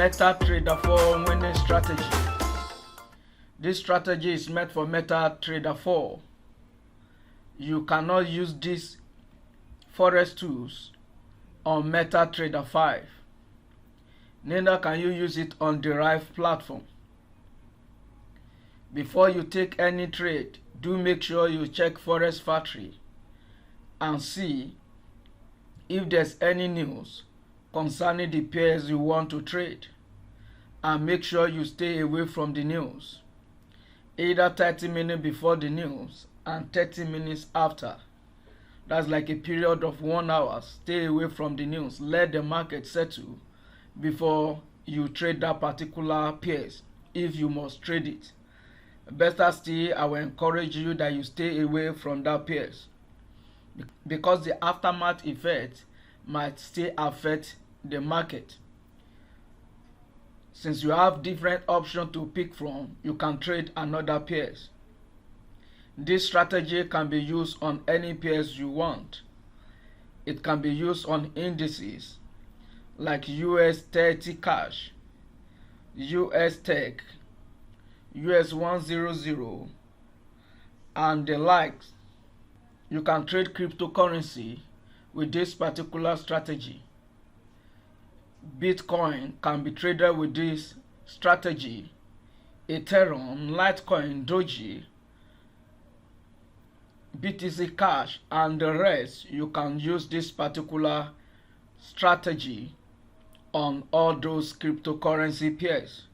MetaTrader4 winning strategy. This strategy is meant for MetaTrader4. You cannot use these Forex tools on MetaTrader5. Neither can you use it on derived platform. Before you take any trade, do make sure you check Forex Factory and see if there's any news concerning the pairs you want to trade, and make sure you stay away from the news, either 30 minutes before the news and 30 minutes after. That's like a period of 1 hour. Stay away from the news. Let the market settle before you trade that particular pairs, if you must trade it. Better still, I will encourage you that you stay away from that pairs, because the aftermath effect might still affect the market. Since you have different options to pick from, you can trade another pairs. This strategy can be used on any pairs you want. It can be used on indices like US 30 cash, US tech, US 100, and the likes. You can trade cryptocurrency with this particular strategy. Bitcoin can be traded with this strategy. Ethereum, Litecoin, Doji, BTC Cash, and the rest. You can use this particular strategy on all those cryptocurrency pairs,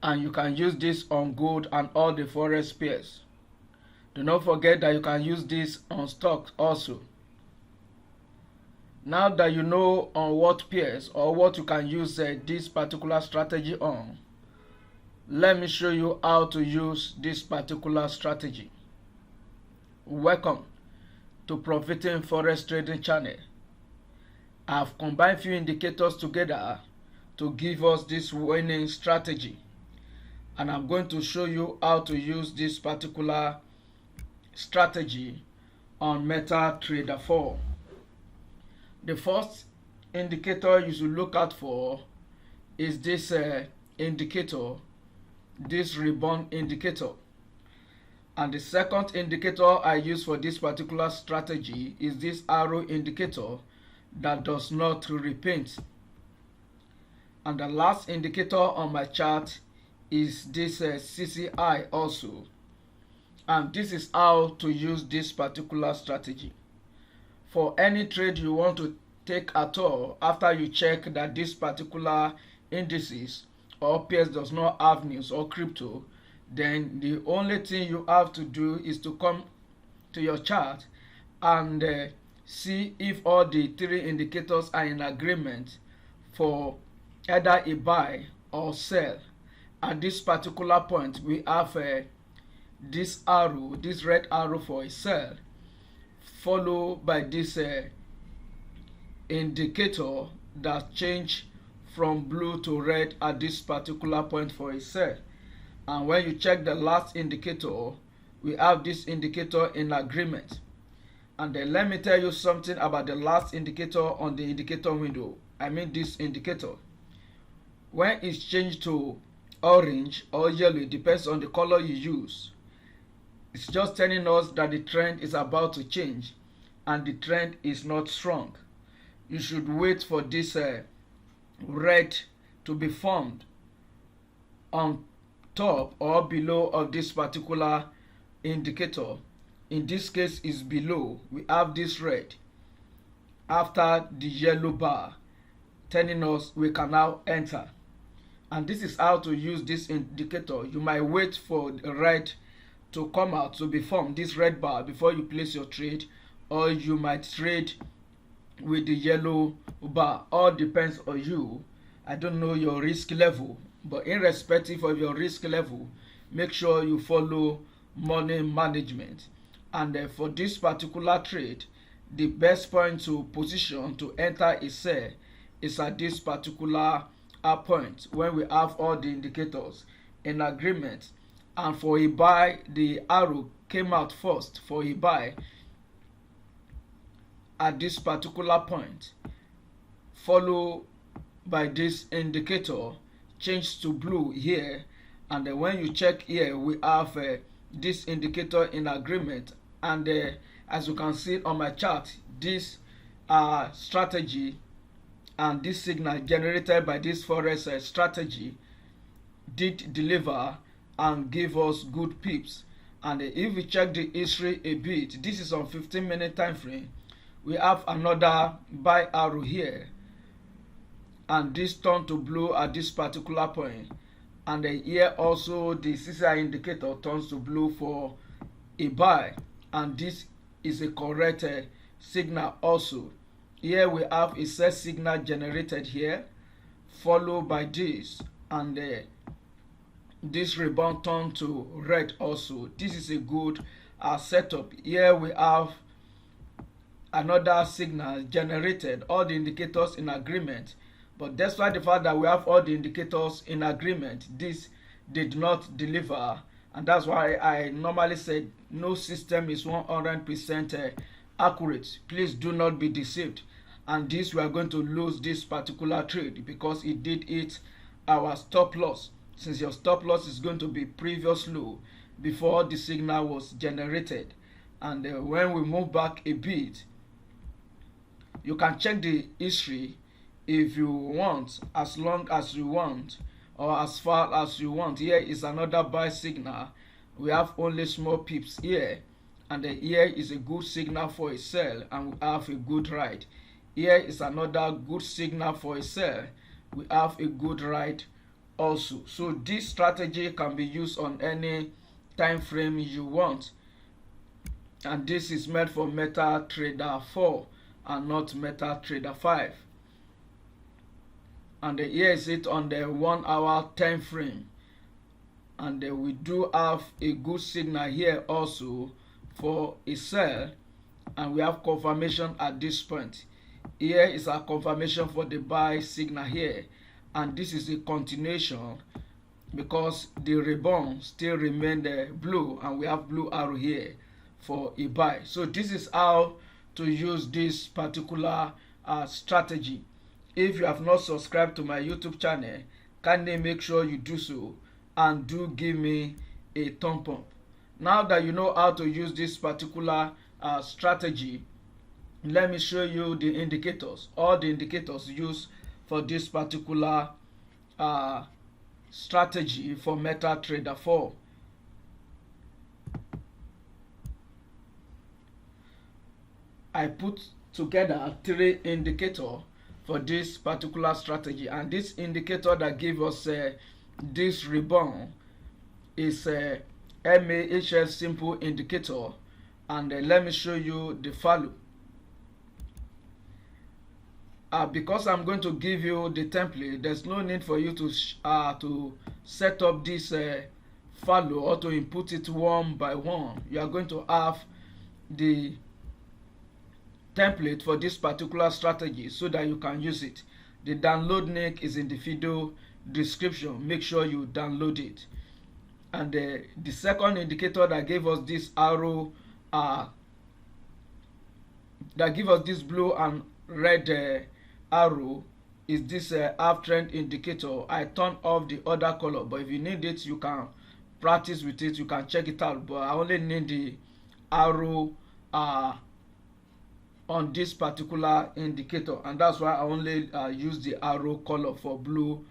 and you can use this on gold and all the forex pairs. Do not forget that you can use this on stocks also. Now that you know on what pairs or what you can use this particular strategy on, let me show you how to use this particular strategy. Welcome to Profiting Forex Trading channel. I have combined few indicators together to give us this winning strategy, and I'm going to show you how to use this particular strategy on MetaTrader4. The first indicator you should look out for is this indicator, this rebound indicator. And the second indicator I use for this particular strategy is this arrow indicator that does not repaint. And the last indicator on my chart is this CCI also. And this is how to use this particular strategy. For any trade you want to take at all, after you check that this particular indices or pairs does not have news or crypto, then the only thing you have to do is to come to your chart and see if all the three indicators are in agreement for either a buy or sell. At this particular point, we have this arrow, this red arrow for a sell, followed by this indicator that change from blue to red at this particular point for a sell. And when you check the last indicator, we have this indicator in agreement. And then let me tell you something about the last indicator on the indicator window. I mean this indicator. When it's changed to orange or yellow, it depends on the color you use. It's just telling us that the trend is about to change and the trend is not strong. You should wait for this red to be formed on top or below of this particular indicator. In this case is below. We have this red after the yellow bar telling us we can now enter. And this is how to use this indicator. You might wait for the red to come out to be formed, this red bar, before you place your trade, or you might trade with the yellow bar. All depends on you. I don't know your risk level, but irrespective of your risk level, make sure you follow money management. And for this particular trade, the best point to position to enter a sell is at this particular point when we have all the indicators in agreement. And for a buy, the arrow came out first for a buy at this particular point, followed by this indicator change to blue here, and then when you check here we have this indicator in agreement, and as you can see on my chart, this strategy and this signal generated by this Forex strategy did deliver and give us good pips. And if we check the history a bit, this is on 15-minute time frame, we have another buy arrow here, and this turned to blue at this particular point, and here also the CCI indicator turns to blue for a buy, and this is a correct signal also. Here we have a sell signal generated here, followed by this, and this rebound turned to red also. This is a good setup. Here we have another signal generated, all the indicators in agreement, but despite the fact that we have all the indicators in agreement, this did not deliver, and that's why I normally said no system is 100% accurate. Please do not be deceived, and this we are going to lose this particular trade because it did hit our stop loss, since your stop loss is going to be previous low before the signal was generated. And when we move back a bit, you can check the history if you want, as long as you want or as far as you want. Here is another buy signal. We have only small pips here, and here is a good signal for a sell, and we have a good ride. Here is another good signal for a sell, we have a good ride also. So this strategy can be used on any time frame you want, and this is meant for MetaTrader4 and not MetaTrader5. And here is it on the 1 hour time frame, and we do have a good signal here also for a sell, and we have confirmation at this point. Here is a confirmation for the buy signal here, and this is a continuation because the rebound still remained blue, and we have blue arrow here for a buy. So this is how to use this particular strategy. If you have not subscribed to my YouTube channel, kindly make sure you do so, and do give me a thumb up. Now that you know how to use this particular strategy, let me show you the indicators, all the indicators used for this particular strategy for MetaTrader4. I put together 3 indicators for this particular strategy, and this indicator that gave us this rebound is MAHS simple indicator, and let me show you the value. Because I'm going to give you the template, there's no need for you to set up this value or to input it one by one. You are going to have the template for this particular strategy so that you can use it. The download link is in the video description. Make sure you download it. And the second indicator that gave us this arrow, that give us this blue and red arrow, is this half trend indicator. I turn off the other color, but if you need it, you can practice with it, you can check it out, but I only need the arrow on this particular indicator, and that's why I only use the arrow color for blue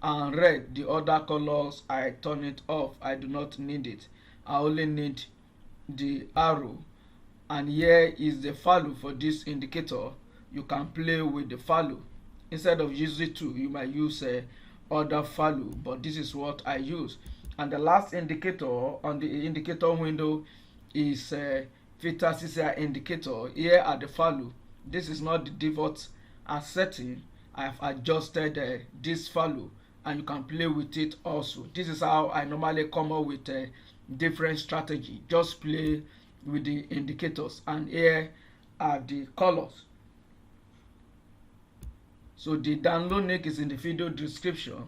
and red. The other colors I turn it off. I do not need it. I only need the arrow. And here is the value for this indicator. You can play with the value. Instead of using 2, you might use other value, but this is what I use. And the last indicator on the indicator window is Theta CCI indicator. Here are the value. This is not the default setting. I have adjusted this value, and you can play with it also. This is how I normally come up with a different strategy. Just play with the indicators, and here are the colors. So the download link is in the video description.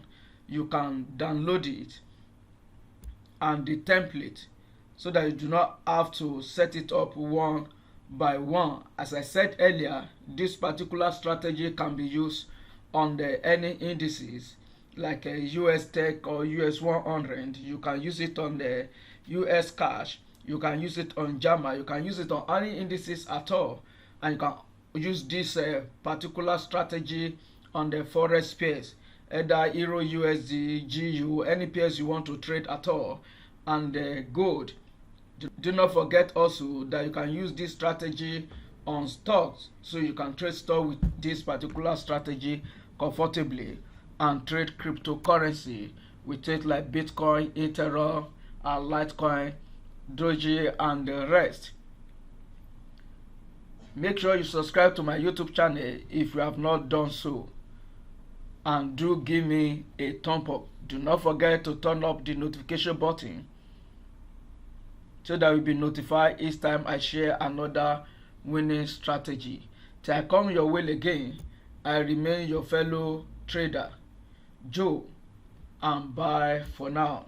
You can download it, and the template, so that you do not have to set it up one by one. As I said earlier, this particular strategy can be used on the any indices like a US Tech or US 100. You can use it on the US Cash. You can use it on JAMA. You can use it on any indices at all, and you can use this particular strategy on the Forex pairs, either Euro, USD, GU, any pairs you want to trade at all, and gold. Do not forget also that you can use this strategy on stocks, so you can trade stock with this particular strategy comfortably and trade cryptocurrency with it like Bitcoin, Ethereum, and Litecoin, Doji, and the rest. Make sure you subscribe to my YouTube channel if you have not done so, and do give me a thumb up. Do not forget to turn up the notification button so that you'll be notified each time I share another winning strategy. Till I come your way again, I remain your fellow trader, Joe, and bye for now.